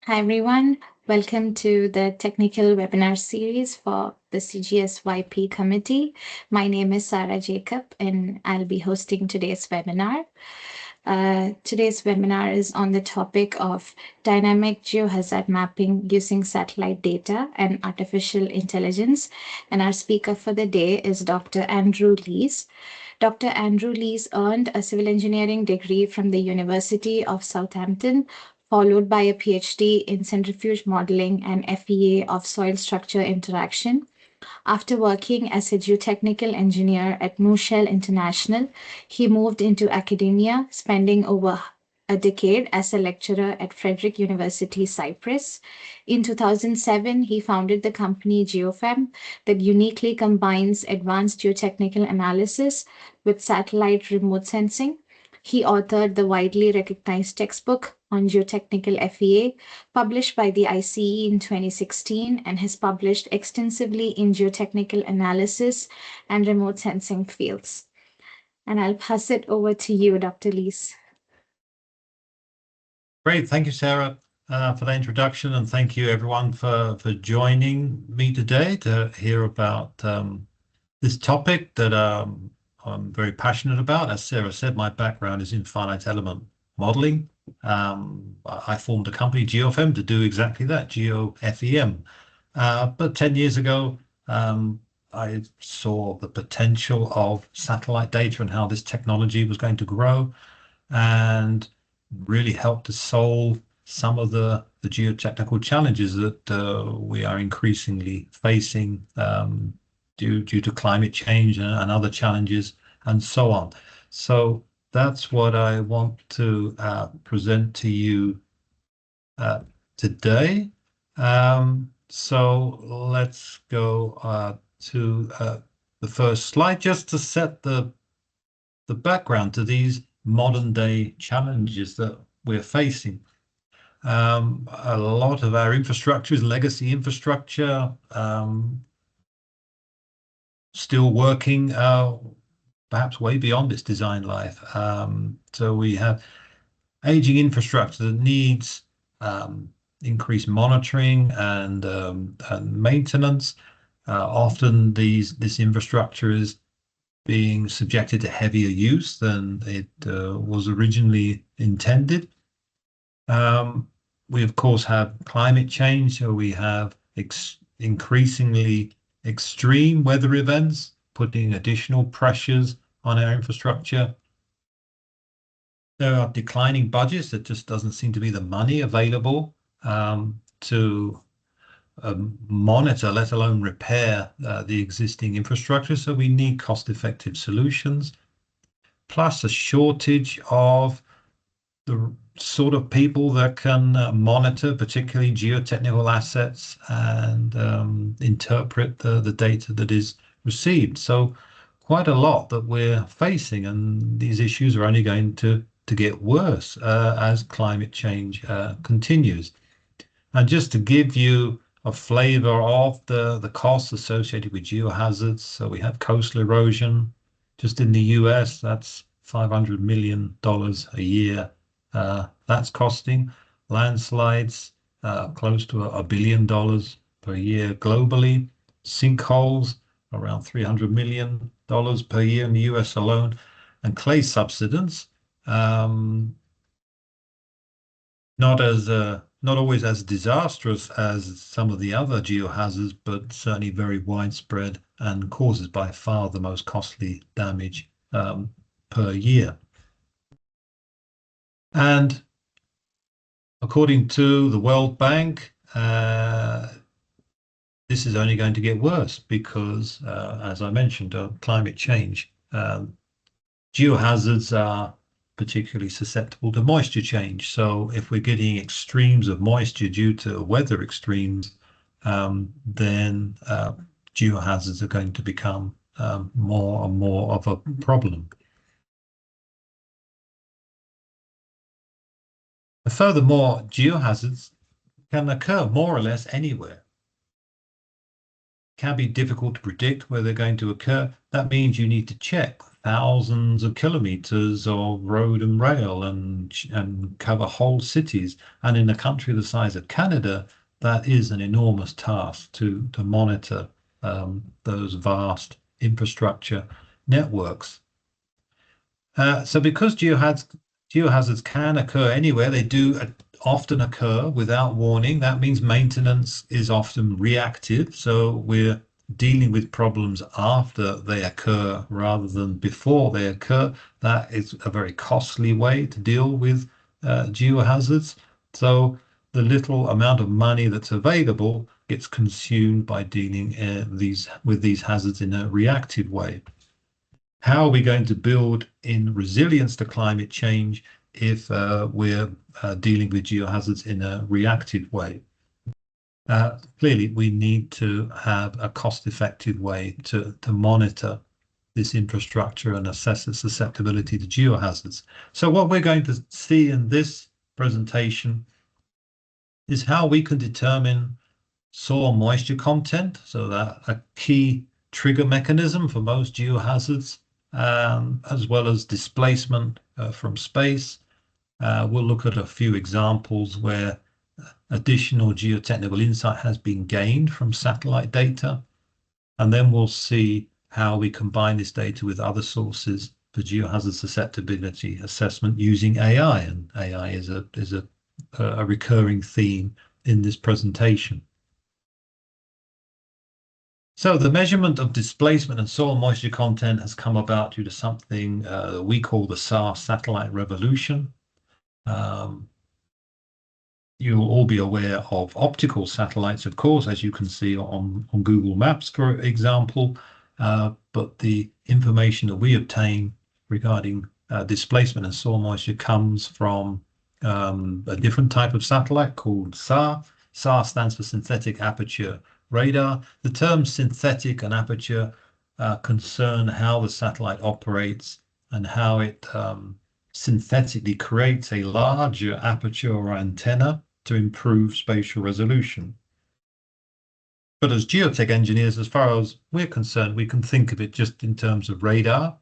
Hi, everyone. Welcome to the technical webinar series for the CGSYP committee. My name is Sarah Jacob, and I'll be hosting today's webinar. Today's webinar is on the topic of dynamic geohazard mapping using satellite data and artificial intelligence. And our speaker for the day is Dr. Andrew Lees. Dr. Andrew Lees earned a civil engineering degree from the University of Southampton, followed by a PhD in centrifuge modeling and FEA of soil structure interaction. After working as a geotechnical engineer at Mooshell International, he moved into academia, spending over a decade as a lecturer at Frederick University, Cyprus. In 2007, he founded the company Geofem that uniquely combines advanced geotechnical analysis with satellite remote sensing. He authored the widely recognized textbook on geotechnical FEA, published by the ICE in 2016, and has published extensively in geotechnical analysis and remote sensing fields. And I'll pass it over to you, Dr. Lees. Great. Thank you, Sarah, for the introduction, and thank you, everyone, for joining me today to hear about this topic that I'm very passionate about. As Sarah said, my background is in finite element modeling. I formed a company, Geofem, to do exactly that, GeoFEM. But 10 years ago, I saw the potential of satellite data and how this technology was going to grow, and really helped to solve some of the geotechnical challenges that we are increasingly facing due to climate change and other challenges and so on. So that's what I want to present to you today. So let's go to the first slide, just to set the background to these modern day challenges that we're facing. A lot of our infrastructure is legacy infrastructure, still working perhaps way beyond its design life. So we have aging infrastructure that needs increased monitoring and maintenance. Often this infrastructure is being subjected to heavier use than it was originally intended. We, of course, have climate change, so we have increasingly extreme weather events, putting additional pressures on our infrastructure. There are declining budgets. There just doesn't seem to be the money available to monitor, let alone repair the existing infrastructure. So we need cost-effective solutions, plus a shortage of the sort of people that can monitor particularly geotechnical assets and interpret the data that is received. So quite a lot that we're facing, and these issues are only going to get worse as climate change continues. And just to give you a flavor of the costs associated with geohazards. So we have coastal erosion. Just in the US, that's $500 million a year. That's costing. Landslides, close to $1 billion per year globally. Sinkholes, around $300 million per year in the US alone. And clay subsidence, not always as disastrous as some of the other geohazards, but certainly very widespread and causes by far the most costly damage per year. And according to the World Bank, this is only going to get worse because, as I mentioned, climate change. Geohazards are particularly susceptible to moisture change. So if we're getting extremes of moisture due to weather extremes, then geohazards are going to become more and more of a problem. Furthermore, geohazards can occur more or less anywhere. can be difficult to predict where they're going to occur. That means you need to check thousands of kilometers of road and rail and cover whole cities. And in a country the size of Canada, that is an enormous task to monitor those vast infrastructure networks. So because geohazards can occur anywhere, they do often occur without warning. That means maintenance is often reactive. So we're dealing with problems after they occur rather than before they occur. That is a very costly way to deal with geohazards. So the little amount of money that's available gets consumed by dealing with these hazards in a reactive way. How are we going to build in resilience to climate change if we're dealing with geohazards in a reactive way? Clearly, we need to have a cost-effective way to monitor this infrastructure and assess its susceptibility to geohazards. So what we're going to see in this presentation is how we can determine soil moisture content, so that a key trigger mechanism for most geohazards, as well as displacement from space. We'll look at a few examples where additional geotechnical insight has been gained from satellite data. And then we'll see how we combine this data with other sources for geohazard susceptibility assessment using AI. And AI is a recurring theme in this presentation. So the measurement of displacement and soil moisture content has come about due to something we call the SAR satellite revolution. You'll all be aware of optical satellites, of course, as you can see on Google Maps, for example. But the information that we obtain regarding displacement and soil moisture comes from a different type of satellite called SAR. SAR stands for synthetic aperture radar. The terms synthetic and aperture concern how the satellite operates and how it synthetically creates a larger aperture or antenna to improve spatial resolution. But as geotech engineers, as far as we're concerned, we can think of it just in terms of radar.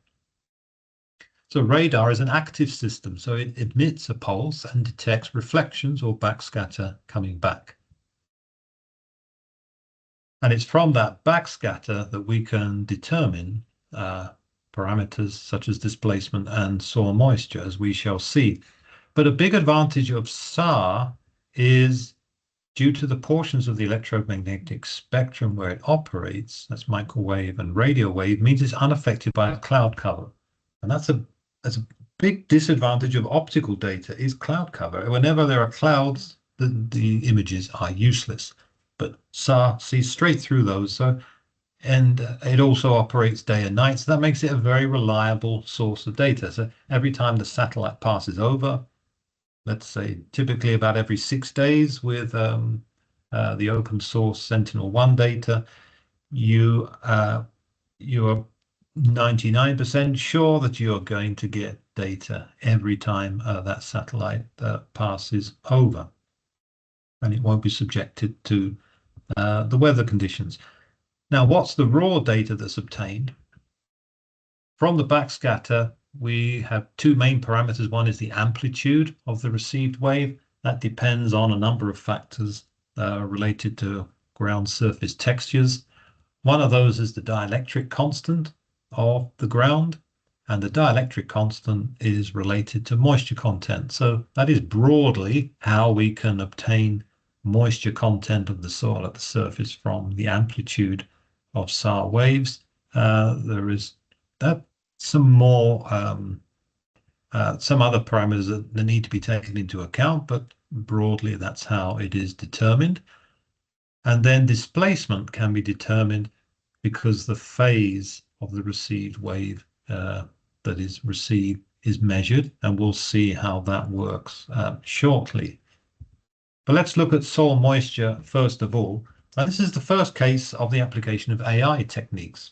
So radar is an active system, so it emits a pulse and detects reflections or backscatter coming back. And it's from that backscatter that we can determine parameters such as displacement and soil moisture, as we shall see. But a big advantage of SAR is due to the portions of the electromagnetic spectrum where it operates, that's microwave and radio wave, means it's unaffected by a cloud cover. And that's a big disadvantage of optical data is cloud cover. Whenever there are clouds, the images are useless. But SAR sees straight through those. And it also operates day and night. So that makes it a very reliable source of data. So every time the satellite passes over, let's say typically about every 6 days with the open source Sentinel-1 data, you are 99% sure that you're going to get data every time that satellite passes over. And it won't be subjected to the weather conditions. Now, what's the raw data that's obtained? From the backscatter, we have two main parameters. One is the amplitude of the received wave. That depends on a number of factors related to ground surface textures. One of those is the dielectric constant of the ground, and the dielectric constant is related to moisture content. So that is broadly how we can obtain moisture content of the soil at the surface from the amplitude of SAR waves. There is some other parameters that need to be taken into account, but broadly that's how it is determined. And then displacement can be determined because the phase of the received wave that is received is measured, and we'll see how that works shortly. But let's look at soil moisture first of all. This is the first case of the application of AI techniques.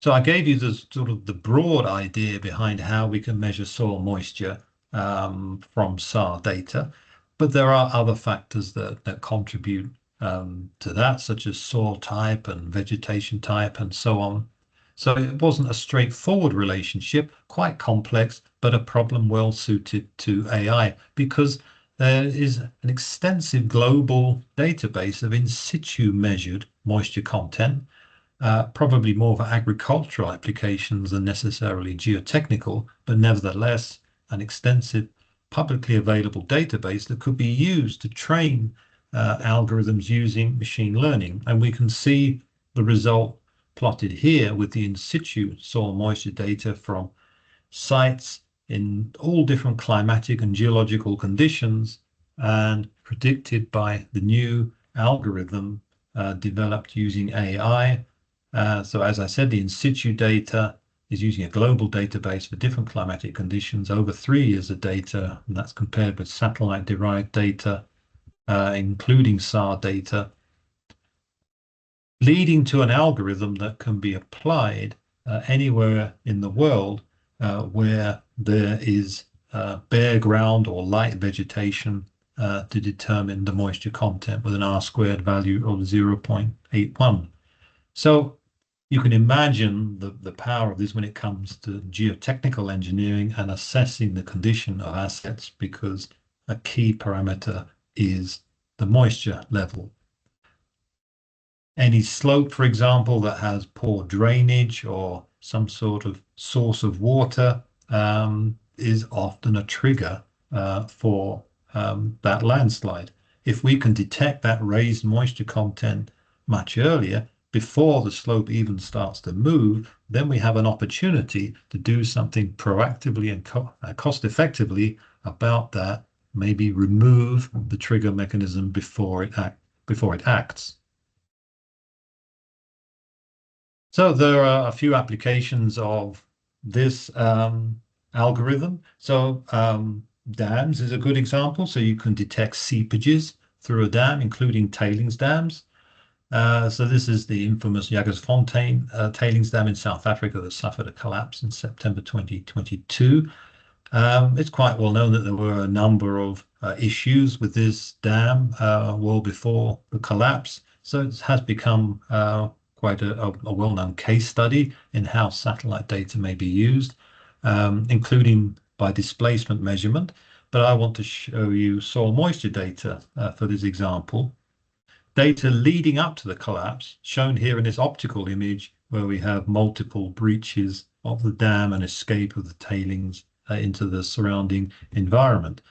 So I gave you the broad idea behind how we can measure soil moisture from SAR data, but there are other factors that contribute to that, such as soil type and vegetation type and so on. So it wasn't a straightforward relationship, quite complex, but a problem well suited to AI because there is an extensive global database of in situ measured moisture content, probably more for agricultural applications than necessarily geotechnical, but nevertheless an extensive publicly available database that could be used to train algorithms using machine learning. And we can see the result plotted here with the in situ soil moisture data from sites in all different climatic and geological conditions and predicted by the new algorithm developed using AI. So as I said, the in situ data is using a global database for different climatic conditions over 3 years of data, and that's compared with satellite-derived data, including SAR data, leading to an algorithm that can be applied anywhere in the world where there is bare ground or light vegetation to determine the moisture content with an R² value of 0.81. So you can imagine the power of this when it comes to geotechnical engineering and assessing the condition of assets, because a key parameter is the moisture level. Any slope, for example, that has poor drainage or some sort of source of water is often a trigger for that landslide. If we can detect that raised moisture content much earlier, before the slope even starts to move, then we have an opportunity to do something proactively and cost effectively about that, maybe remove the trigger mechanism before it acts. So there are a few applications of this algorithm. So dams is a good example. So you can detect seepages through a dam, including tailings dams. So this is the infamous Jagersfontein tailings dam in South Africa that suffered a collapse in September 2022. It's quite well known that there were a number of issues with this dam well before the collapse. So it has become quite a well-known case study in how satellite data may be used, including by displacement measurement. But I want to show you soil moisture data for this example. Data leading up to the collapse, shown here in this optical image, where we have multiple breaches of the dam and escape of the tailings into the surrounding environment.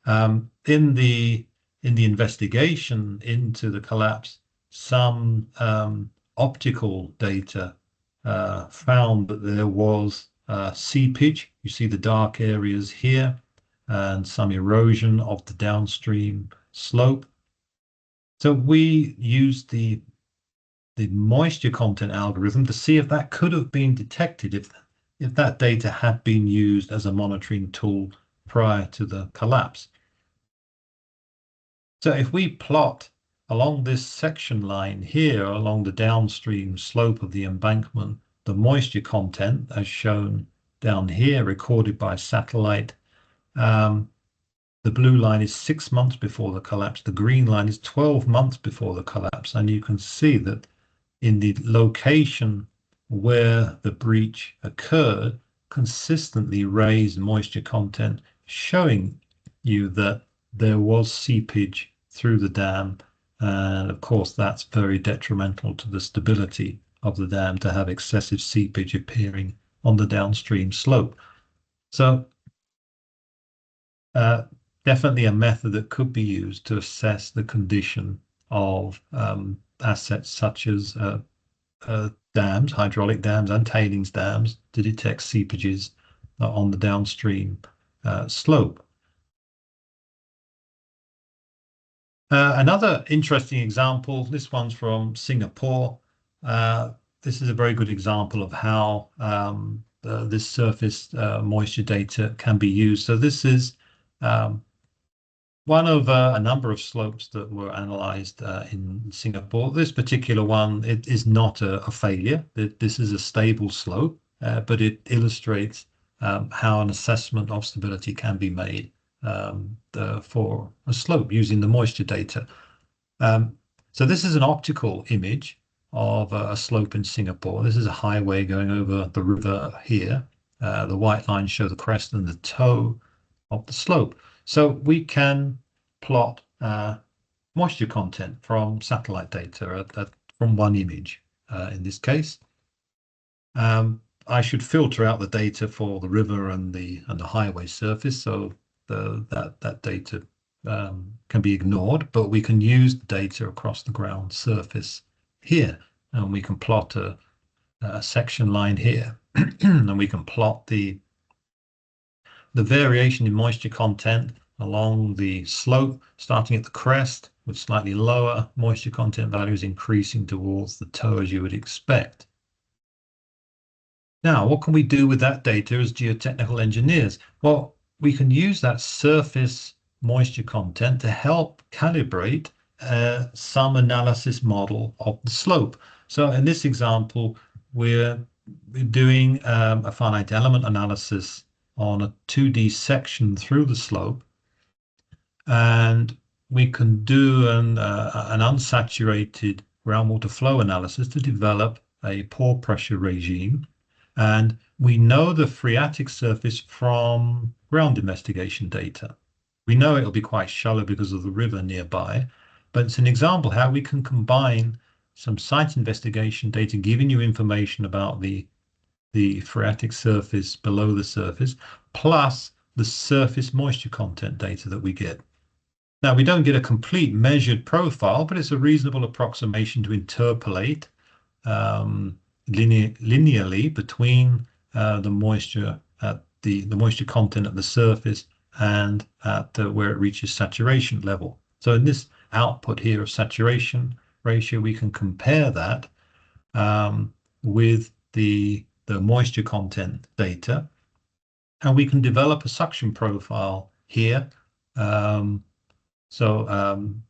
In the investigation into the collapse, some optical data found that there was seepage. You see the dark areas here, and some erosion of the downstream slope. So we used the moisture content algorithm to see if that could have been detected if that data had been used as a monitoring tool prior to the collapse. So if we plot along this section line here, along the downstream slope of the embankment, the moisture content as shown down here, recorded by satellite, the blue line is 6 months before the collapse. The green line is 12 months before the collapse. And you can see that in the location where the breach occurred, consistently raised moisture content, showing you that there was seepage through the dam. And of course, that's very detrimental to the stability of the dam to have excessive seepage appearing on the downstream slope. So definitely a method that could be used to assess the condition of assets such as dams, hydraulic dams and tailings dams, to detect seepages on the downstream slope. Another interesting example, this one's from Singapore. This is a very good example of how this surface moisture data can be used. So this is one of a number of slopes that were analyzed in Singapore. This particular one, it is not a failure. This is a stable slope, but it illustrates how an assessment of stability can be made for a slope using the moisture data. So this is an optical image of a slope in Singapore. This is a highway going over the river here. The white lines show the crest and the toe of the slope. So we can plot moisture content from satellite data from one image in this case. I should filter out the data for the river and the highway surface, so that data can be ignored, but we can use the data across the ground surface here, and we can plot a section line here, and we can plot the variation in moisture content along the slope, starting at the crest with slightly lower moisture content values increasing towards the toe, as you would expect. Now, what can we do with that data as geotechnical engineers? Well, we can use that surface moisture content to help calibrate some analysis model of the slope. So in this example, we're doing a finite element analysis on a 2D section through the slope, and we can do an unsaturated groundwater flow analysis to develop a pore pressure regime. And we know the phreatic surface from ground investigation data. We know it'll be quite shallow because of the river nearby, but it's an example how we can combine some site investigation data giving you information about the phreatic surface below the surface, plus the surface moisture content data that we get. Now, we don't get a complete measured profile, but it's a reasonable approximation to interpolate linearly between the moisture at the moisture content at the surface and at where it reaches saturation level. So in this output here of saturation ratio, we can compare that with the moisture content data, and we can develop a suction profile here.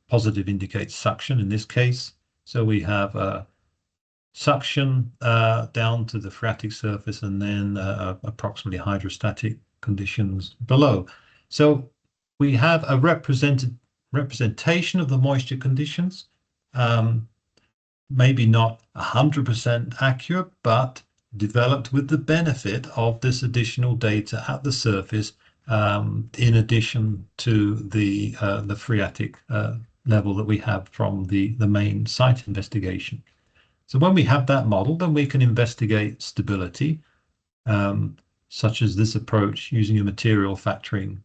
Positive indicates suction in this case. So we have suction down to the phreatic surface, and then approximately hydrostatic conditions below. So we have a representation of the moisture conditions, maybe not 100% accurate, but developed with the benefit of this additional data at the surface, in addition to the phreatic level that we have from the main site investigation. So when we have that model, then we can investigate stability, such as this approach using a material factoring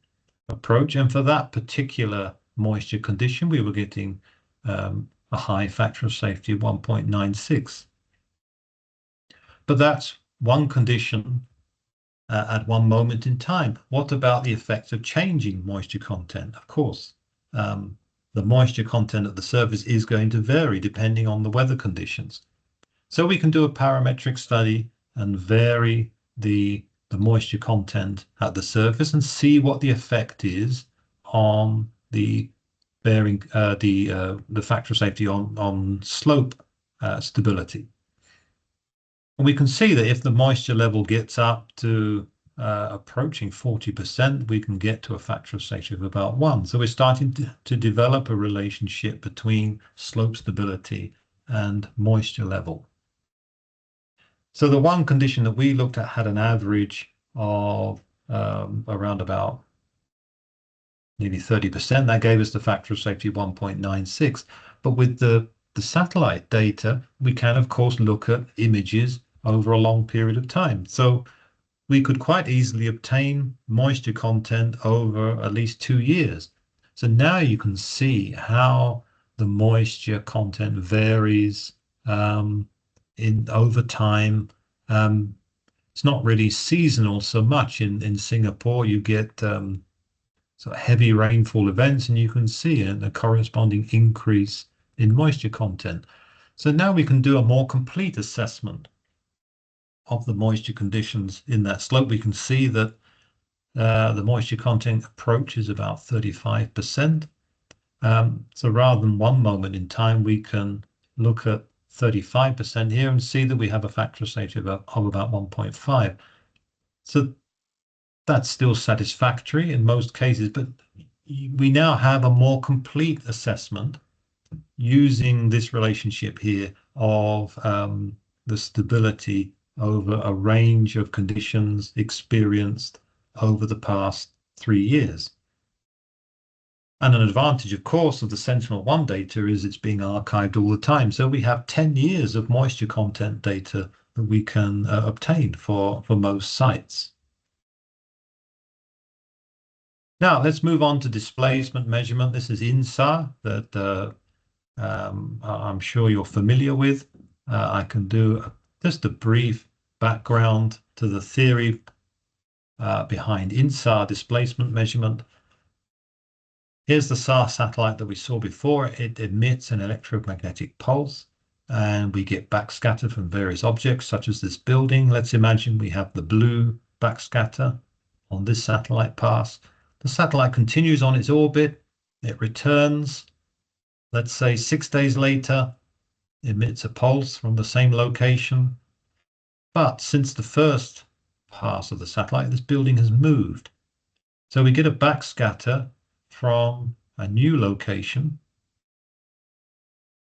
approach. And for that particular moisture condition, we were getting a high factor of safety of 1.96. But that's one condition at one moment in time. What about the effect of changing moisture content? Of course, the moisture content at the surface is going to vary depending on the weather conditions. So we can do a parametric study and vary the moisture content at the surface and see what the effect is on the bearing the factor of safety on slope stability. And we can see that if the moisture level gets up to approaching 40%, we can get to a factor of safety of about 1. So we're starting to develop a relationship between slope stability and moisture level. So the one condition that we looked at had an average of around about nearly 30%. That gave us the factor of safety 1.96. But with the satellite data, we can, of course, look at images over a long period of time. So we could quite easily obtain moisture content over at least 2 years. So now you can see how the moisture content varies over time. It's not really seasonal so much in Singapore. You get sort of heavy rainfall events, and you can see a corresponding increase in moisture content. So now we can do a more complete assessment of the moisture conditions in that slope. We can see that the moisture content approaches about 35%. So rather than one moment in time, we can look at 35% here and see that we have a factor of safety of about 1.5. So that's still satisfactory in most cases, but we now have a more complete assessment using this relationship here of the stability over a range of conditions experienced over the past 3 years. And an advantage, of course, of the Sentinel-1 data is it's being archived all the time. So we have 10 years of moisture content data that we can obtain for most sites. Now let's move on to displacement measurement. This is INSAR that I'm sure you're familiar with. I can do just a brief background to the theory behind INSAR displacement measurement. Here's the SAR satellite that we saw before. It emits an electromagnetic pulse, and we get backscatter from various objects, such as this building. Let's imagine we have the blue backscatter on this satellite pass. The satellite continues on its orbit. It returns, let's say 6 days later, emits a pulse from the same location. But since the first pass of the satellite, this building has moved. So we get a backscatter from a new location.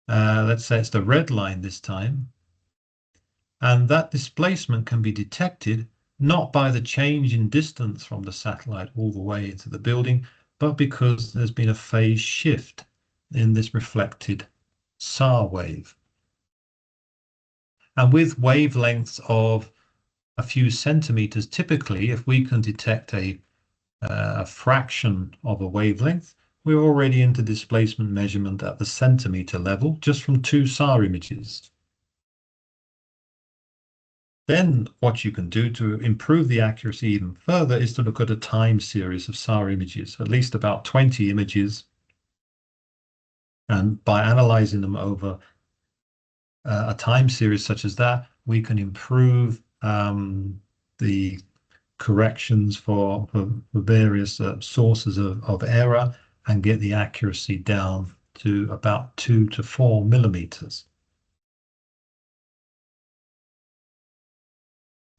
Let's say it's the red line this time. And that displacement can be detected not by the change in distance from the satellite all the way into the building, but because there's been a phase shift in this reflected SAR wave. And with wavelengths of a few centimeters, typically, if we can detect a fraction of a wavelength, we're already into displacement measurement at the centimeter level, just from 2 SAR images. Then what you can do to improve the accuracy even further is to look at a time series of SAR images, at least about 20 images. And by analyzing them over a time series such as that, we can improve the corrections for various sources of error and get the accuracy down to about 2 to 4 millimeters.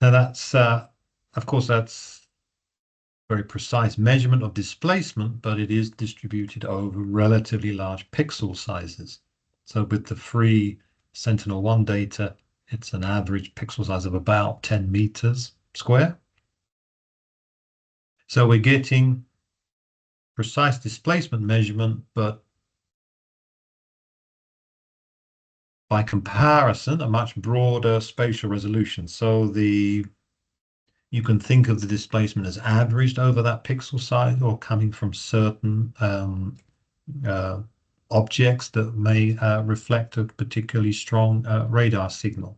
Now that's, of course, that's very precise measurement of displacement, but it is distributed over relatively large pixel sizes. So with the free Sentinel-1 data, it's an average pixel size of about 10 meters square. So we're getting precise displacement measurement, but by comparison, a much broader spatial resolution. So you can think of the displacement as averaged over that pixel size or coming from certain objects that may reflect a particularly strong radar signal.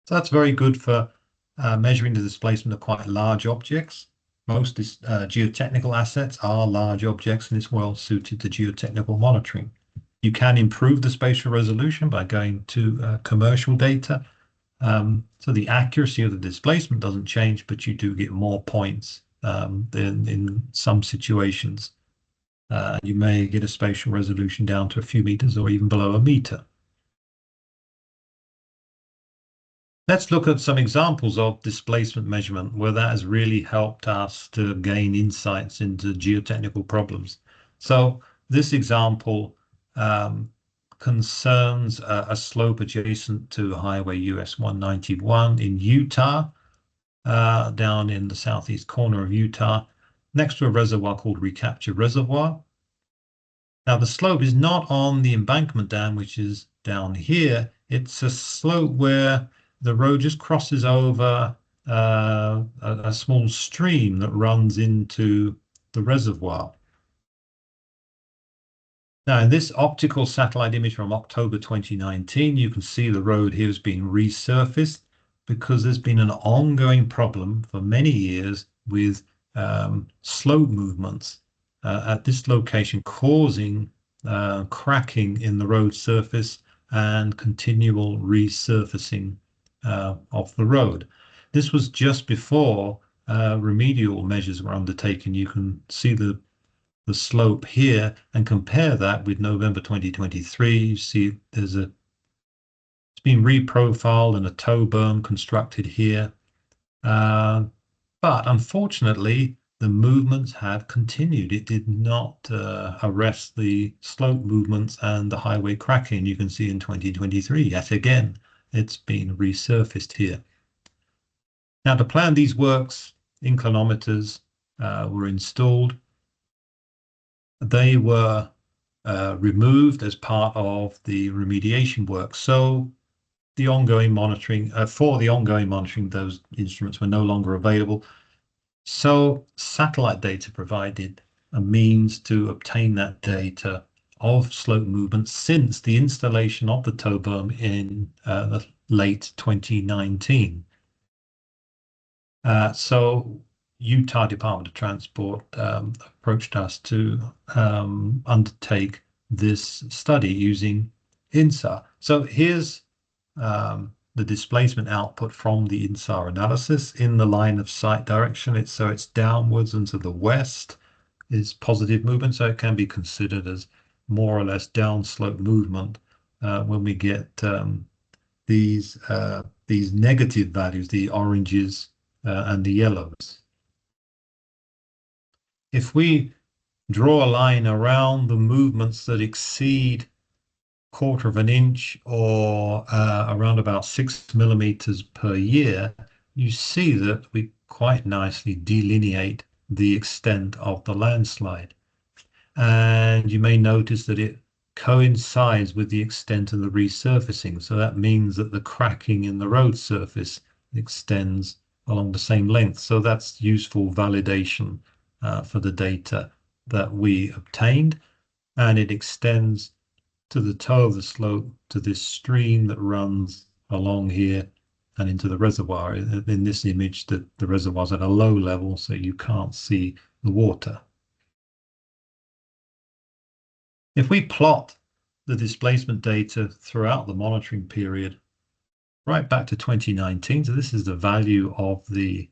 So that's very good for measuring the displacement of quite large objects. Most geotechnical assets are large objects, and it's well suited to geotechnical monitoring. You can improve the spatial resolution by going to commercial data. So the accuracy of the displacement doesn't change, but you do get more points in some situations. You may get a spatial resolution down to a few meters or even below a meter. Let's look at some examples of displacement measurement where that has really helped us to gain insights into geotechnical problems. So this example concerns a slope adjacent to Highway US 191 in Utah, down in the southeast corner of Utah, next to a reservoir called Recapture Reservoir. Now the slope is not on the embankment dam, which is down here. It's a slope where the road just crosses over a small stream that runs into the reservoir. Now, in this optical satellite image from October 2019, you can see the road here has been resurfaced because there's been an ongoing problem for many years with slope movements at this location, causing cracking in the road surface and continual resurfacing of the road. This was just before remedial measures were undertaken. You can see the slope here and compare that with November 2023. You see it's been reprofiled and a tow berm constructed here. But unfortunately, the movements have continued. It did not arrest the slope movements and the highway cracking. You can see in 2023, yet again, it's been resurfaced here. Now, to plan these works, inclinometers were installed. They were removed as part of the remediation work. So the ongoing monitoring, those instruments were no longer available. So satellite data provided a means to obtain that data of slope movement since the installation of the tow berm in the late 2019. So Utah Department of Transport approached us to undertake this study using INSAR. So here's the displacement output from the INSAR analysis in the line of sight direction. It's downwards and to the west is positive movement, so it can be considered as more or less downslope movement when we get these negative values, the oranges and the yellows. If we draw a line around the movements that exceed 1/4 of an inch or around about 6 millimeters per year, you see that we quite nicely delineate the extent of the landslide. And you may notice that it coincides with the extent of the resurfacing. So that means that the cracking in the road surface extends along the same length. So that's useful validation for the data that we obtained. And it extends to the toe of the slope to this stream that runs along here and into the reservoir. In this image, the reservoir's at a low level, so you can't see the water. If we plot the displacement data throughout the monitoring period, right back to 2019, so this is the value of the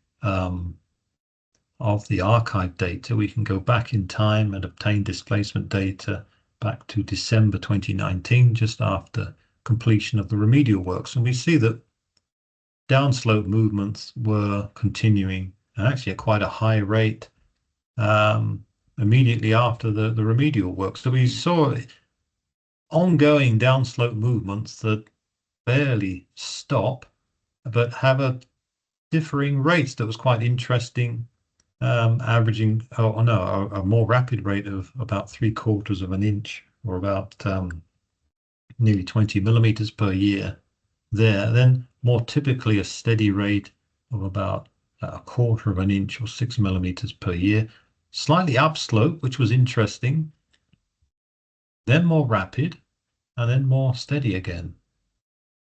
archive data, we can go back in time and obtain displacement data back to December 2019, just after completion of the remedial works. And we see that downslope movements were continuing, and actually at quite a high rate immediately after the remedial work. So we saw ongoing downslope movements that barely stop, but have a differing rates that was quite interesting, averaging, a more rapid rate of about 3/4 of an inch, or about nearly 20 millimeters per year there. Then more typically a steady rate of about 1/4 of an inch or 6 millimeters per year, slightly upslope, which was interesting, then more rapid, and then more steady again.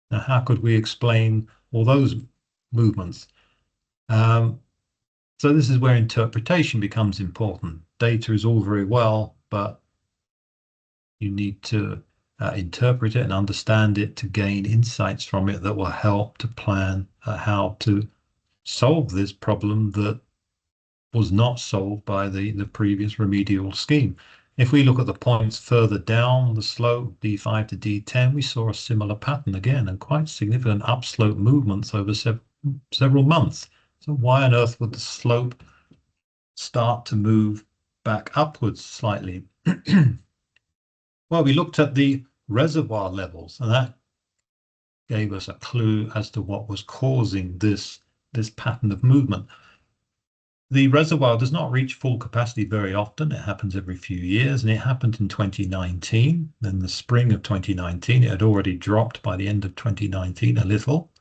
Now, how could we explain all those movements? So this is where interpretation becomes important. Data is all very well, but you need to interpret it and understand it to gain insights from it that will help to plan how to solve this problem that was not solved by the previous remedial scheme. If we look at the points further down the slope, D5 to D10, we saw a similar pattern again, and quite significant upslope movements over several months. So why on earth would the slope start to move back upwards slightly? Well, we looked at the reservoir levels, and that gave us a clue as to what was causing this pattern of movement. The reservoir does not reach full capacity very often. It happens every few years, and it happened in 2019. In the spring of 2019, it had already dropped by the end of 2019 a little,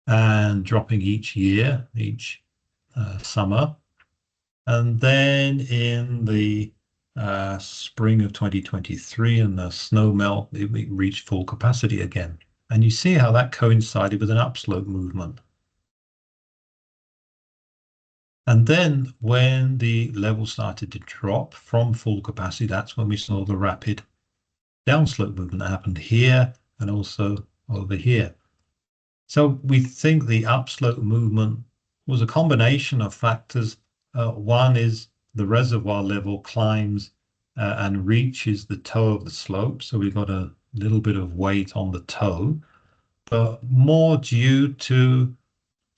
and dropping each year, each summer. And then in the spring of 2023 and the snow melt, it reached full capacity again. And you see how that coincided with an upslope movement. And then when the level started to drop from full capacity, that's when we saw the rapid downslope movement that happened here and also over here. So we think the upslope movement was a combination of factors. One is the reservoir level climbs and reaches the toe of the slope. So we've got a little bit of weight on the toe, but more due to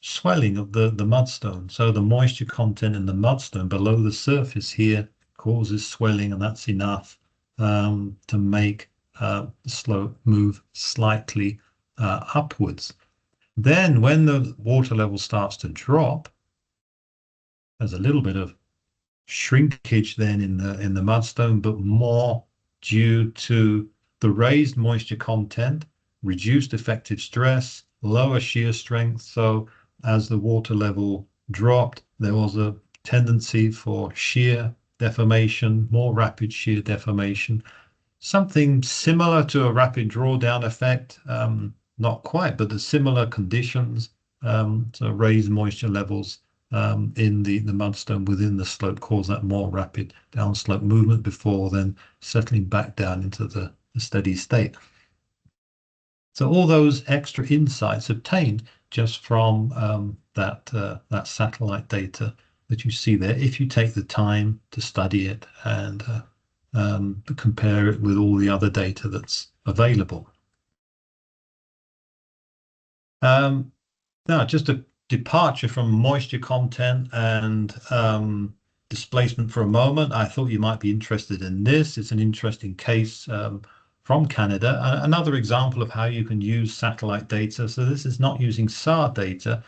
swelling of the mudstone. So the moisture content in the mudstone below the surface here causes swelling, and that's enough to make the slope move slightly upwards. Then when the water level starts to drop, there's a little bit of shrinkage then in the mudstone, but more due to the raised moisture content, reduced effective stress, lower shear strength. So as the water level dropped, there was a tendency for shear deformation, more rapid shear deformation, something similar to a rapid drawdown effect, not quite, but the similar conditions, so raised moisture levels in the mudstone within the slope cause that more rapid downslope movement before then settling back down into the steady state. So all those extra insights obtained just from that satellite data that you see there, if you take the time to study it and compare it with all the other data that's available. Now, just a departure from moisture content and displacement for a moment. I thought you might be interested in this. It's an interesting case from Canada. Another example of how you can use satellite data. So this is not using SAR data.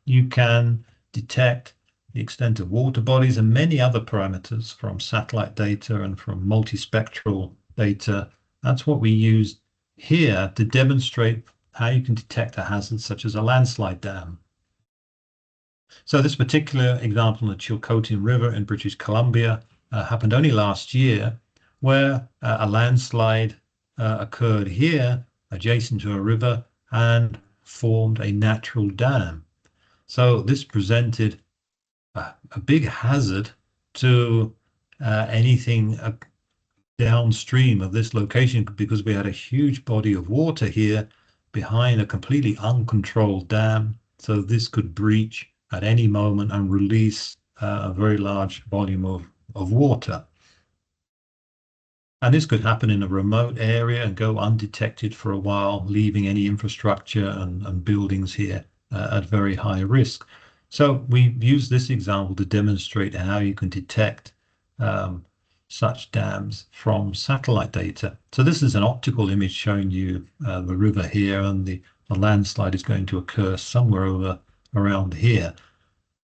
You can detect the extent of water bodies and many other parameters from satellite data and from multispectral data. That's what we use here to demonstrate how you can detect a hazard such as a landslide dam. So this particular example in the Chilcotin River in British Columbia happened only last year, where a landslide occurred here adjacent to a river and formed a natural dam. So this presented a big hazard to anything downstream of this location, because we had a huge body of water here behind a completely uncontrolled dam. So this could breach at any moment and release a very large volume of water. And this could happen in a remote area and go undetected for a while, leaving any infrastructure and buildings here at very high risk. So we use this example to demonstrate how you can detect such dams from satellite data. So this is an optical image showing you the river here, and the landslide is going to occur somewhere over around here.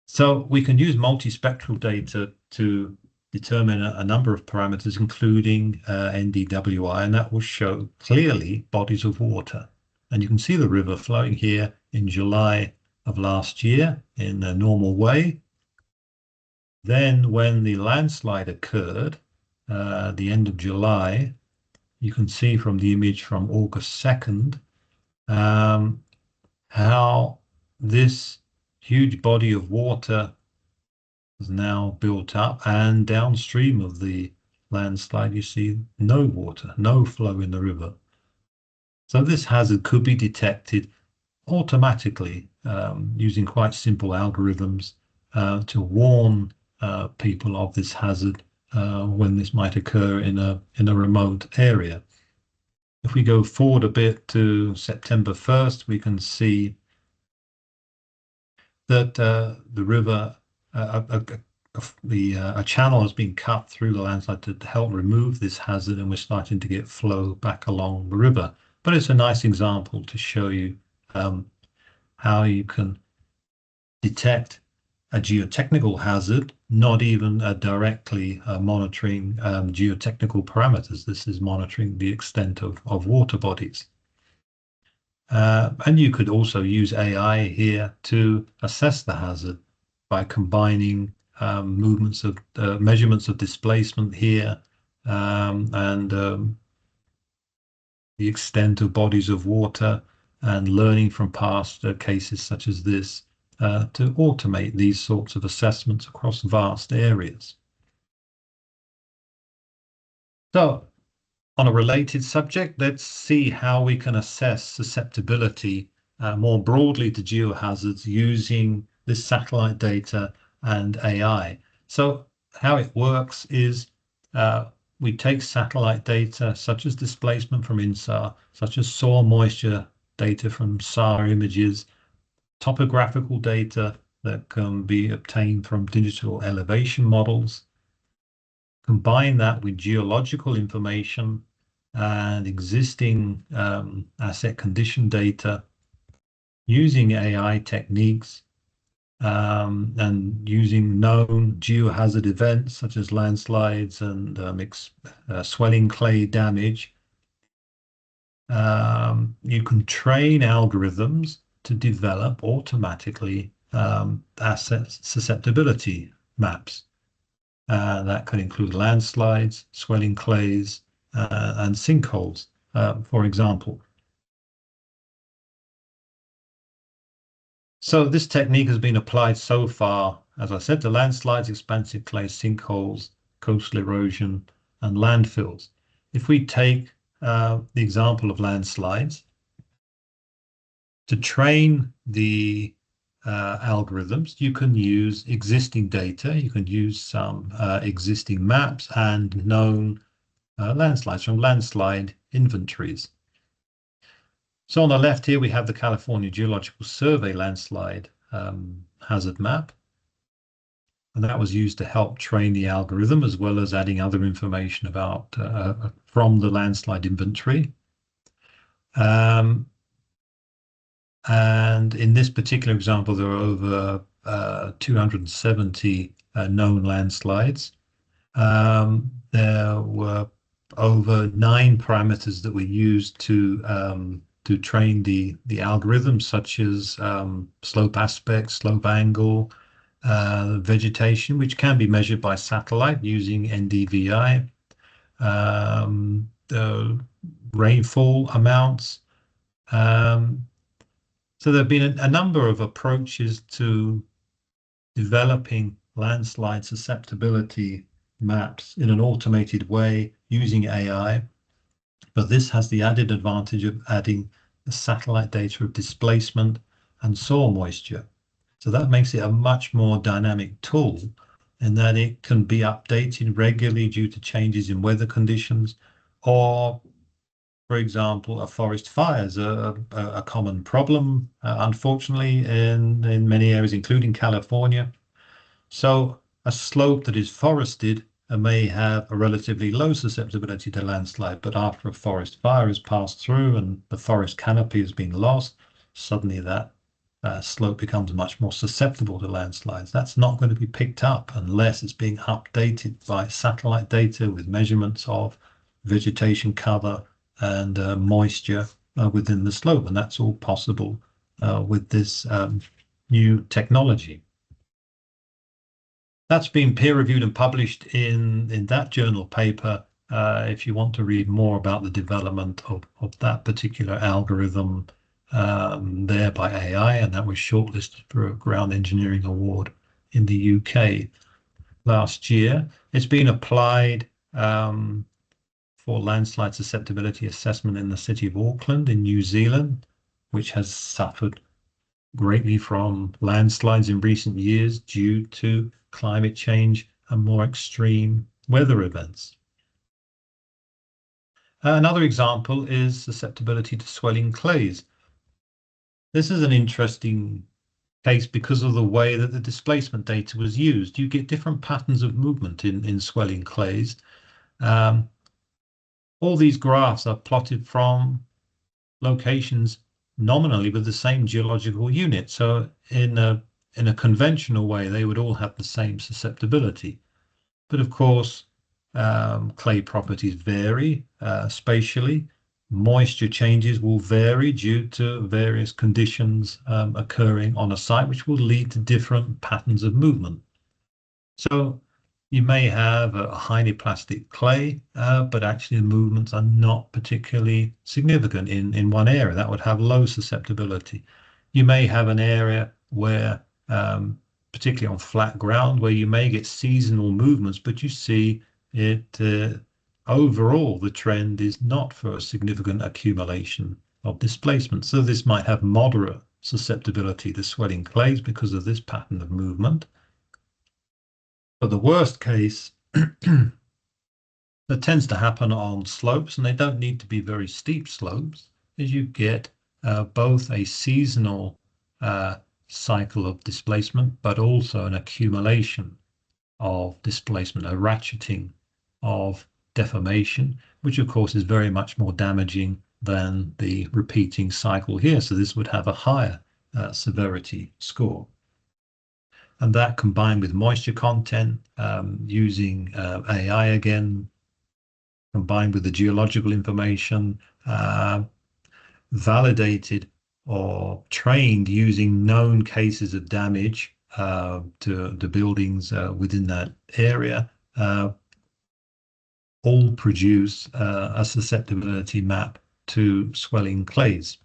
So we can use multispectral data to determine a number of parameters, including NDWI, and that will show clearly bodies of water. And you can see the river flowing here in July of last year in a normal way. Then when the landslide occurred, the end of July, you can see from the image from August 2nd, how this huge body of water is now built up, and downstream of the landslide, you see no water, no flow in the river. So this hazard could be detected automatically using quite simple algorithms to warn people of this hazard when this might occur in a remote area. If we go forward a bit to September 1st, we can see that the river, a channel has been cut through the landslide to help remove this hazard, and we're starting to get flow back along the river. But it's a nice example to show you how you can detect a geotechnical hazard, not even directly monitoring geotechnical parameters. This is monitoring the extent of water bodies. And you could also use AI here to assess the hazard by combining movements of measurements of displacement here and the extent of bodies of water, and learning from past cases such as this to automate these sorts of assessments across vast areas. So on a related subject, let's see how we can assess susceptibility more broadly to geohazards using this satellite data and AI. So how it works is we take satellite data such as displacement from INSAR, such as soil moisture data from SAR images, topographical data that can be obtained from digital elevation models. Combine that with geological information and existing asset condition data using AI techniques and using known geohazard events such as landslides and swelling clay damage. You can train algorithms to develop automatically asset susceptibility maps. That could include landslides, swelling clays, and sinkholes, for example. So this technique has been applied so far, as I said, to landslides, expansive clays, sinkholes, coastal erosion, and landfills. If we take the example of landslides, to train the algorithms, you can use existing data, you can use some existing maps and known landslides from landslide inventories. So on the left here, we have the California Geological Survey landslide hazard map. And that was used to help train the algorithm as well as adding other information about from the landslide inventory. And in this particular example, there are over 270 known landslides. There were over 9 parameters that were used to train the algorithm, such as slope aspect, slope angle, vegetation, which can be measured by satellite using NDVI, the rainfall amounts. So there have been a number of approaches to developing landslide susceptibility maps in an automated way using AI, but this has the added advantage of adding the satellite data of displacement and soil moisture. So that makes it a much more dynamic tool in that it can be updated regularly due to changes in weather conditions, or for example, a forest fire is a common problem, unfortunately, in many areas, including California. So a slope that is forested may have a relatively low susceptibility to landslide, but after a forest fire has passed through and the forest canopy has been lost, suddenly that slope becomes much more susceptible to landslides. That's not going to be picked up unless it's being updated by satellite data with measurements of vegetation cover and moisture within the slope, and that's all possible with this new technology. That's been peer-reviewed and published in that journal paper. If you want to read more about the development of that particular algorithm there by AI, and that was shortlisted for a Ground Engineering Award in the UK last year. It's been applied for landslide susceptibility assessment in the city of Auckland in New Zealand, which has suffered greatly from landslides in recent years due to climate change and more extreme weather events. Another example is susceptibility to swelling clays. This is an interesting case because of the way that the displacement data was used. You get different patterns of movement in swelling clays. All these graphs are plotted from locations nominally with the same geological unit. So in a conventional way, they would all have the same susceptibility. But of course, clay properties vary spatially. Moisture changes will vary due to various conditions occurring on a site, which will lead to different patterns of movement. So you may have a highly plastic clay, but actually the movements are not particularly significant in one area. That would have low susceptibility. You may have an area where, particularly on flat ground, where you may get seasonal movements, but you see it overall, the trend is not for a significant accumulation of displacement. So this might have moderate susceptibility to swelling clays because of this pattern of movement. But the worst case that tends to happen on slopes, and they don't need to be very steep slopes, is you get both a seasonal cycle of displacement, but also an accumulation of displacement, a ratcheting of deformation, which of course is very much more damaging than the repeating cycle here. So this would have a higher severity score. And that combined with moisture content, using AI again, combined with the geological information, validated or trained using known cases of damage to the buildings within that area, all produce a susceptibility map to swelling clays.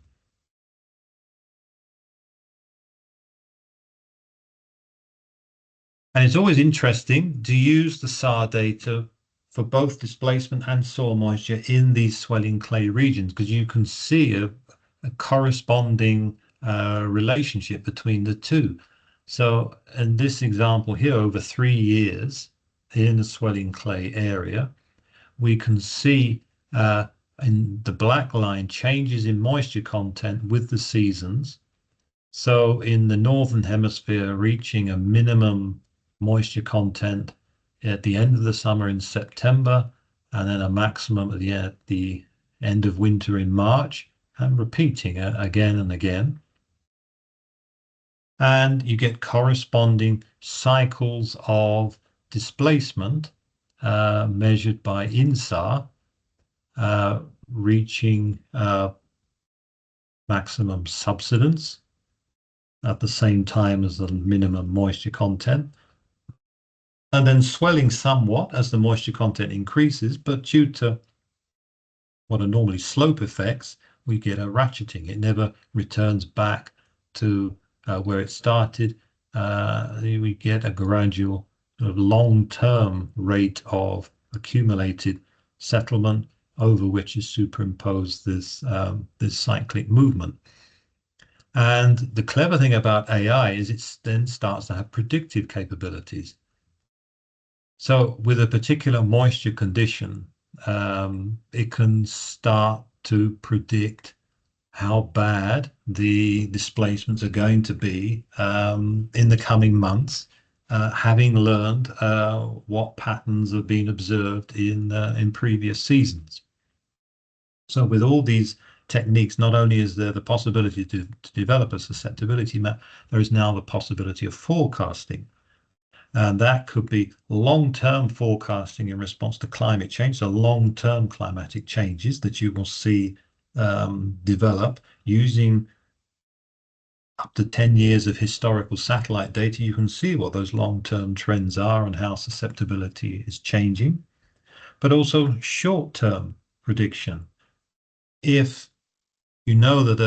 And it's always interesting to use the SAR data for both displacement and soil moisture in these swelling clay regions, because you can see a corresponding relationship between the two. So in this example here, over 3 years in the swelling clay area, we can see in the black line changes in moisture content with the seasons. So in the northern hemisphere, reaching a minimum moisture content at the end of the summer in September, and then a maximum at the end of winter in March, and repeating again and again. And you get corresponding cycles of displacement measured by INSAR, reaching maximum subsidence at the same time as the minimum moisture content, and then swelling somewhat as the moisture content increases, but due to what are normally slope effects, we get a ratcheting. It never returns back to where it started. We get a gradual long-term rate of accumulated settlement over which is superimposed this cyclic movement. And the clever thing about AI is it then starts to have predictive capabilities. So with a particular moisture condition, it can start to predict how bad the displacements are going to be in the coming months, having learned what patterns have been observed in previous seasons. So with all these techniques, not only is there the possibility to develop a susceptibility map, there is now the possibility of forecasting. And that could be long-term forecasting in response to climate change, so long-term climatic changes that you will see develop using up to 10 years of historical satellite data. You can see what those long-term trends are and how susceptibility is changing, but also short-term prediction. If you know that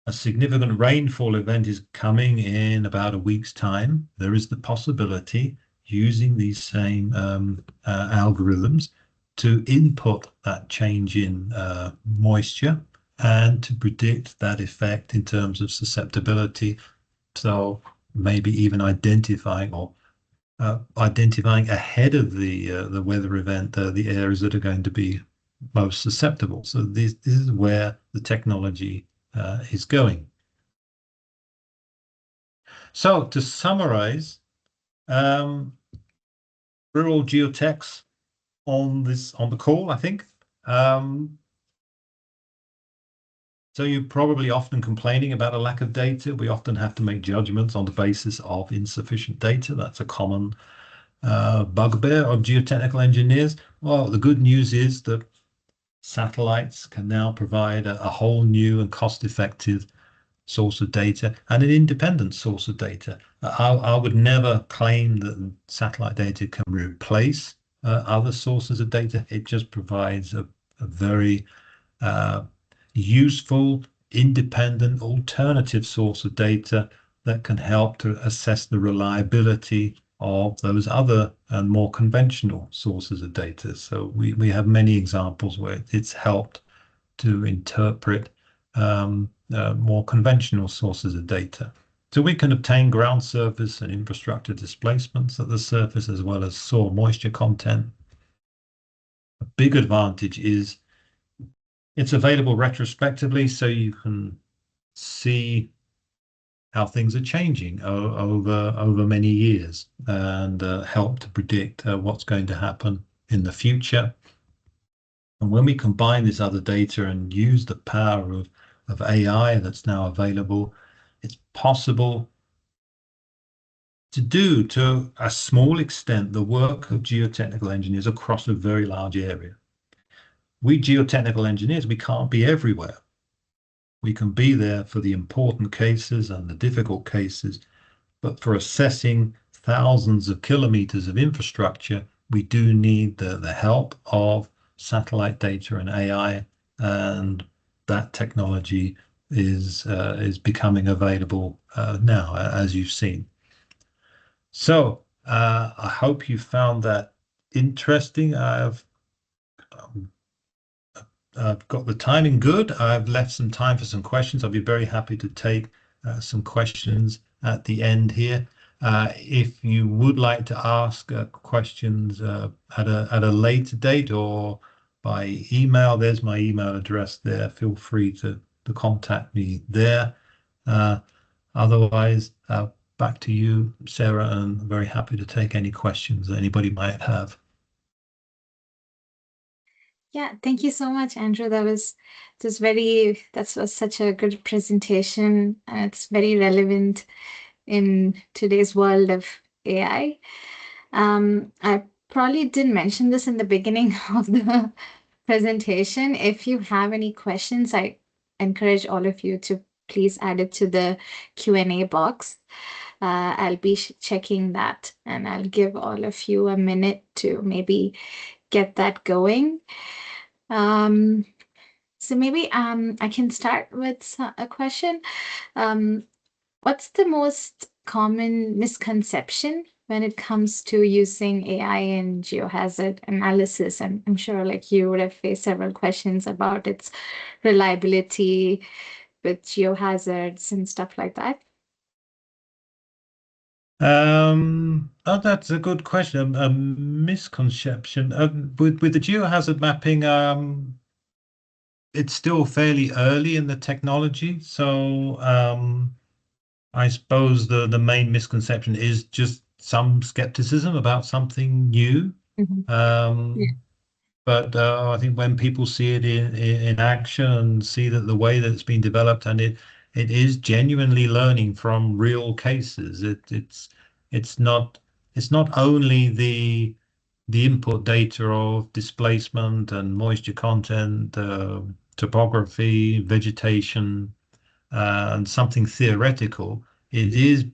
a significant rainfall event is coming in about a week's time, there is the possibility, using these same algorithms, to input that change in moisture and to predict that effect in terms of susceptibility. So maybe even identifying ahead of the weather event the areas that are going to be most susceptible. So this is where the technology is going. So to summarize, we're all geotechs on the call, I think. So you're probably often complaining about a lack of data. We often have to make judgments on the basis of insufficient data. That's a common bugbear of geotechnical engineers. Well, the good news is that satellites can now provide a whole new and cost-effective source of data and an independent source of data. I would never claim that satellite data can replace other sources of data. It just provides a very useful, independent, alternative source of data that can help to assess the reliability of those other and more conventional sources of data. So we have many examples where it's helped to interpret more conventional sources of data. So we can obtain ground surface and infrastructure displacements at the surface as well as soil moisture content. A big advantage is it's available retrospectively, so you can see how things are changing over many years and help to predict what's going to happen in the future. And when we combine this other data and use the power of AI that's now available, it's possible to do, to a small extent, the work of geotechnical engineers across a very large area. We geotechnical engineers, we can't be everywhere. We can be there for the important cases and the difficult cases, but for assessing thousands of kilometers of infrastructure, we do need the help of satellite data and AI, and that technology is becoming available now, as you've seen. So I hope you found that interesting. I've got the timing good. I've left some time for some questions. I'll be very happy to take some questions at the end here. If you would like to ask questions at a later date or by email, there's my email address there. Feel free to contact me there. Otherwise, back to you, Sarah, and I'm very happy to take any questions that anybody might have. Yeah, thank you so much, Andrew. That was such a good presentation, and it's very relevant in today's world of AI. I probably didn't mention this in the beginning of the presentation. If you have any questions, I encourage all of you to please add it to the Q&A box. I'll be checking that, and I'll give all of you a minute to maybe get that going. So maybe I can start with a question. What's the most common misconception when it comes to using AI in geohazard analysis? And I'm sure like you would have faced several questions about its reliability with geohazards and stuff like that. Oh, that's a good question. A misconception with the geohazard mapping. It's still fairly early in the technology, so I suppose the main misconception is just some skepticism about something new. Yeah. But I think when people see it in action and see that the way that it's been developed and it is genuinely learning from real cases, it's not only the input data of displacement and moisture content, topography, vegetation, and something theoretical. It is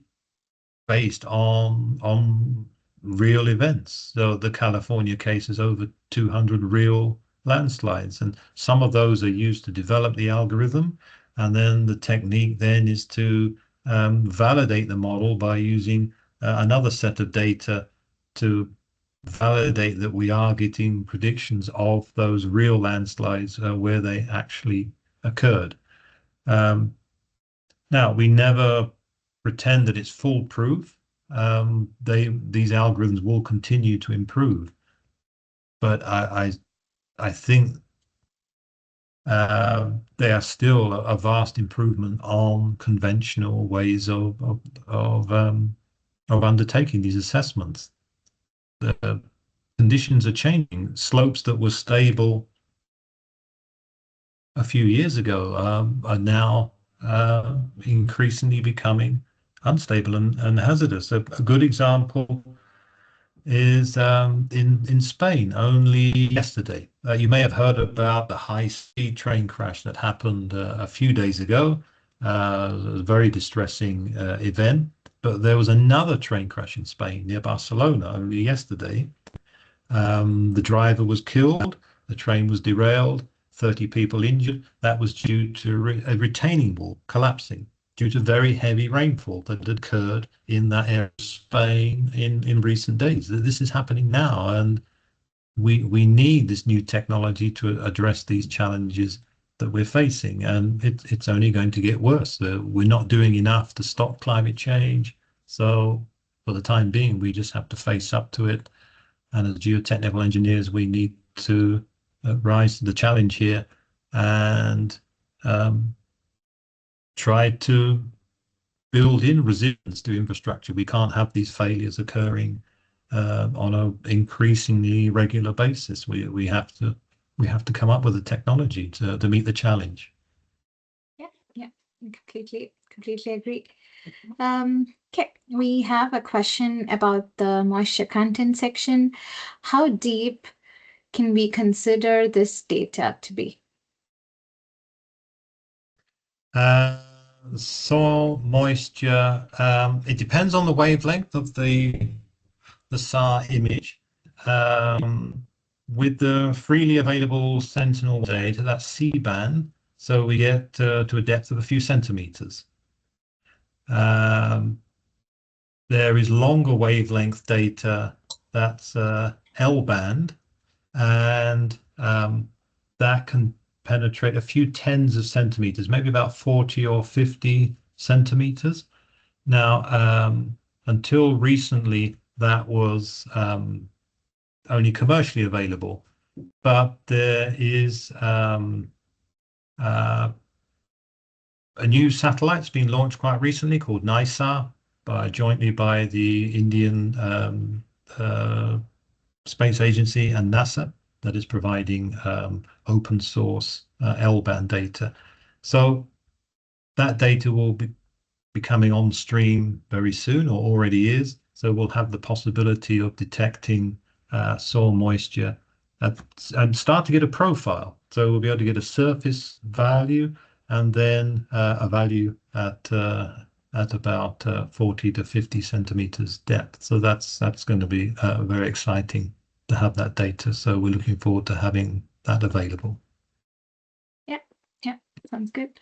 based on real events. So the California case is over 200 real landslides, and some of those are used to develop the algorithm, and then the technique then is to validate the model by using another set of data to validate that we are getting predictions of those real landslides where they actually occurred. Now, we never pretend that it's foolproof. These algorithms will continue to improve, but I think they are still a vast improvement on conventional ways of undertaking these assessments. The conditions are changing. Slopes that were stable a few years ago are now increasingly becoming unstable and hazardous. A good example is in Spain only yesterday. You may have heard about the high-speed train crash that happened a few days ago. It was a very distressing event, but there was another train crash in Spain near Barcelona only yesterday. The driver was killed, the train was derailed, 30 people injured. That was due to a retaining wall collapsing due to very heavy rainfall that had occurred in that area of Spain in recent days. This is happening now, and we need this new technology to address these challenges that we're facing, and it's only going to get worse. We're not doing enough to stop climate change, so for the time being, we just have to face up to it. And as geotechnical engineers, we need to rise to the challenge here and try to build in resilience to infrastructure. We can't have these failures occurring on an increasingly regular basis. We have to come up with a technology to meet the challenge. Yeah, completely agree. Okay, we have a question about the moisture content section. How deep can we consider this data to be? Soil moisture, it depends on the wavelength of the SAR image. With the freely available Sentinel data, that's C-band, so we get to a depth of a few centimeters. There is longer wavelength data, that's L-band, and that can penetrate a few tens of centimeters, maybe about 40 or 50 centimeters. Now, until recently, that was only commercially available, but there is a new satellite that's been launched quite recently called NISAR, jointly by the Indian Space Agency and NASA, that is providing open source L-band data. So that data will be coming on stream very soon, or already is. So we'll have the possibility of detecting soil moisture and start to get a profile. So we'll be able to get a surface value and then a value at about 40 to 50 centimeters depth. So that's going to be very exciting to have that data. So we're looking forward to having that available. Yeah, sounds good.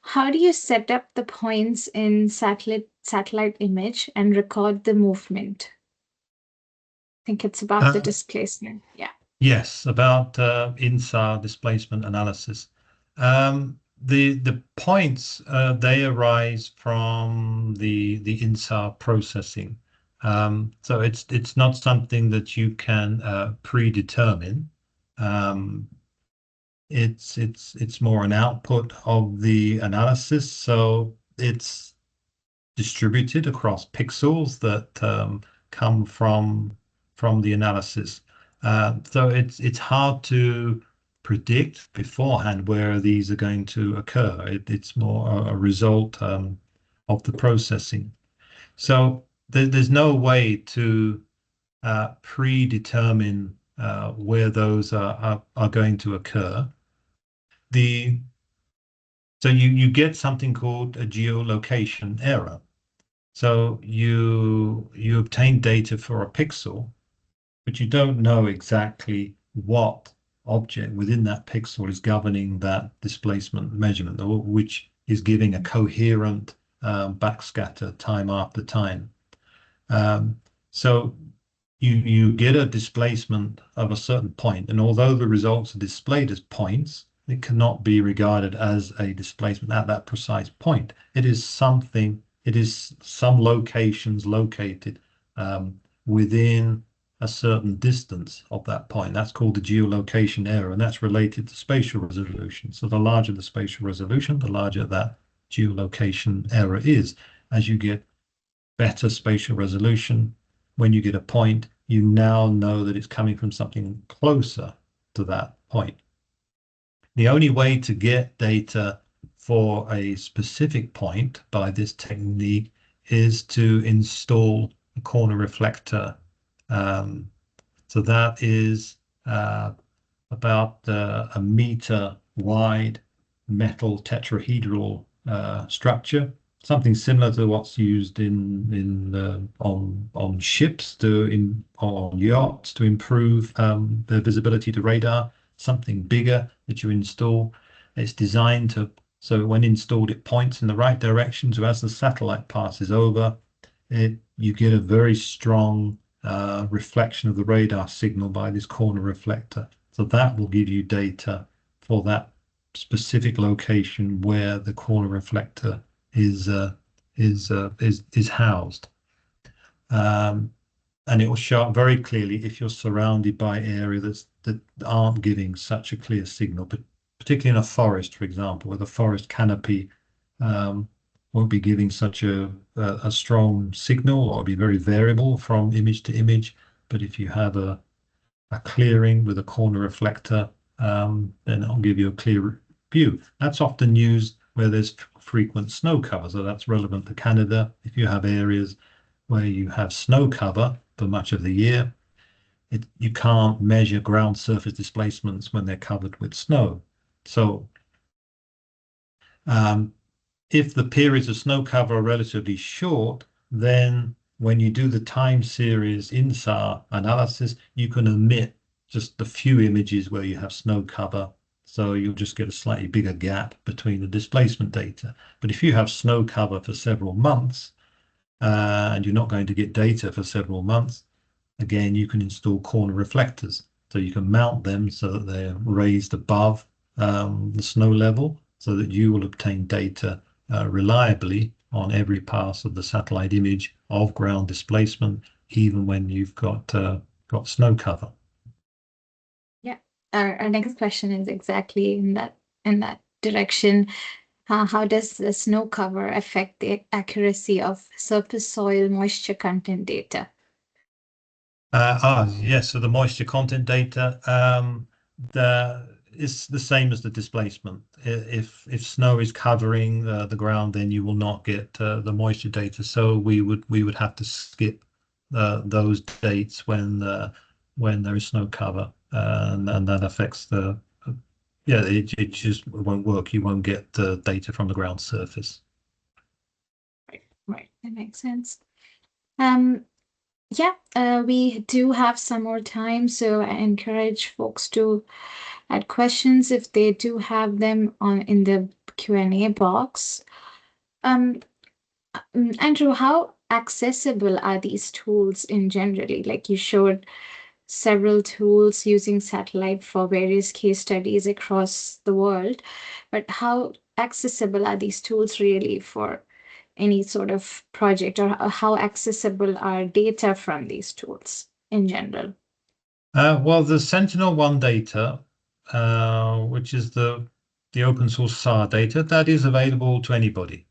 How do you set up the points in satellite image and record the movement? I think it's about the displacement. Yeah. Yes, about INSAR displacement analysis. The points they arise from the INSAR processing. So it's not something that you can predetermine. It's more an output of the analysis. So it's distributed across pixels that come from the analysis. So it's hard to predict beforehand where these are going to occur. It's more a result of the processing. So there's no way to predetermine where those are going to occur. So you get something called a geolocation error. So you obtain data for a pixel, but you don't know exactly what object within that pixel is governing that displacement measurement, or which is giving a coherent backscatter time after time. So you get a displacement of a certain point, and although the results are displayed as points, it cannot be regarded as a displacement at that precise point. It is something, it is some locations located within a certain distance of that point. That's called the geolocation error, and that's related to spatial resolution. So the larger the spatial resolution, the larger that geolocation error is. As you get better spatial resolution, when you get a point, you now know that it's coming from something closer to that point. The only way to get data for a specific point by this technique is to install a corner reflector. So that is about a meter wide metal tetrahedral structure, something similar to what's used on ships on yachts to improve the visibility to radar. Something bigger that you install. It's designed so when installed, it points in the right direction. So as the satellite passes over, you get a very strong reflection of the radar signal by this corner reflector. So that will give you data for that specific location where the corner reflector is housed. And it will show up very clearly if you're surrounded by areas that aren't giving such a clear signal, but particularly in a forest, for example, where the forest canopy won't be giving such a strong signal, or be very variable from image to image. But if you have a clearing with a corner reflector, then it'll give you a clear view. That's often used where there's frequent snow cover, so that's relevant to Canada. If you have areas where you have snow cover for much of the year, you can't measure ground surface displacements when they're covered with snow. So if the periods of snow cover are relatively short, then when you do the time series INSAR analysis, you can omit just the few images where you have snow cover. So you'll just get a slightly bigger gap between the displacement data. But if you have snow cover for several months, and you're not going to get data for several months, again, you can install corner reflectors. So you can mount them so that they're raised above the snow level, so that you will obtain data reliably on every pass of the satellite image of ground displacement, even when you've got snow cover. Yeah, our next question is exactly in that direction. How does the snow cover affect the accuracy of surface soil moisture content data? Yes. So the moisture content data, is the same as the displacement. If snow is covering the ground, then you will not get the moisture data. So we would have to skip those dates when there is snow cover, and that affects the yeah. It just won't work. You won't get the data from the ground surface. Right, that makes sense. Yeah, we do have some more time, so I encourage folks to add questions if they do have them in the Q&A box. Andrew, how accessible are these tools in generally? Like you showed several tools using satellite for various case studies across the world, but how accessible are these tools really for any sort of project, or how accessible are data from these tools in general? Well, the Sentinel-1 data, which is the open source SAR data, that is available to anybody.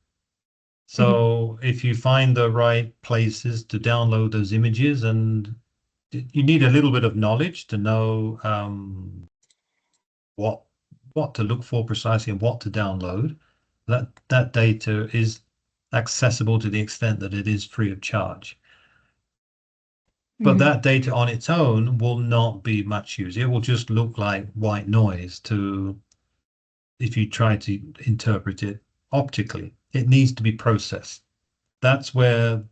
So if you find the right places to download those images, and you need a little bit of knowledge to know what to look for precisely and what to download, that data is accessible to the extent that it is free of charge. But that data on its own will not be much use. It will just look like white noise if you try to interpret it optically. It needs to be processed. That's where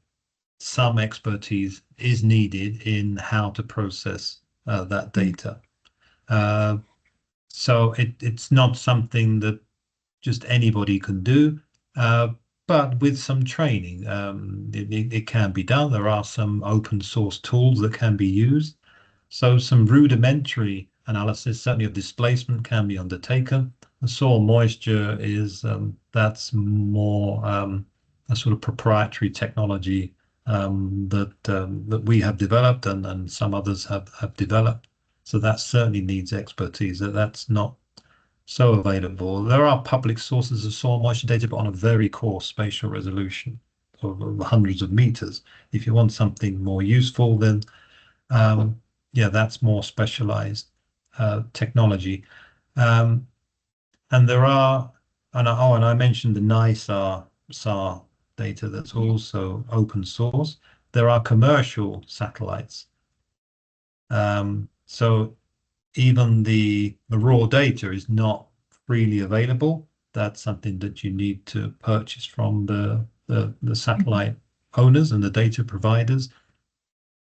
some expertise is needed in how to process that data. So it's not something that just anybody can do, but with some training, it can be done. There are some open source tools that can be used. So some rudimentary analysis, certainly of displacement, can be undertaken. The soil moisture is that's more a sort of proprietary technology that we have developed, and some others have developed. So that certainly needs expertise. That's not so available. There are public sources of soil moisture data, but on a very coarse spatial resolution of hundreds of meters. If you want something more useful, then yeah, that's more specialized technology. And there are, and I mentioned the NISAR SAR data that's also open source. There are commercial satellites. So even the raw data is not freely available. That's something that you need to purchase from the satellite owners and the data providers.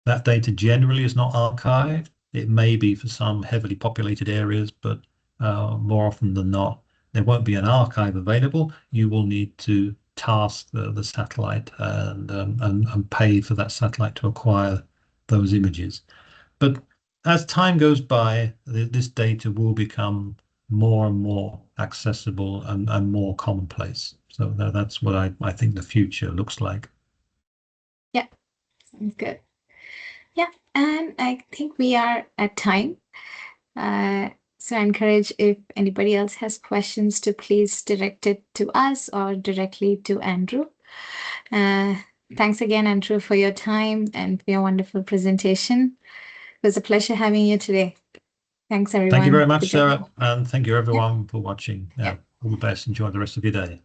That data generally is not archived. It may be for some heavily populated areas, but more often than not, there won't be an archive available. You will need to task the satellite and pay for that satellite to acquire those images. But as time goes by, this data will become more and more accessible and more commonplace. So that's what I think the future looks like. Yeah, sounds good. Yeah, and I think we are at time. So I encourage if anybody else has questions to please direct it to us or directly to Andrew. Uh, Thanks again, Andrew, for your time and for your wonderful presentation. It was a pleasure having you today. Thanks, Thank you everyone. very much, Good day. Sarah, and thank you Yeah, everyone for watching. yeah. All the best. Enjoy the rest of your day.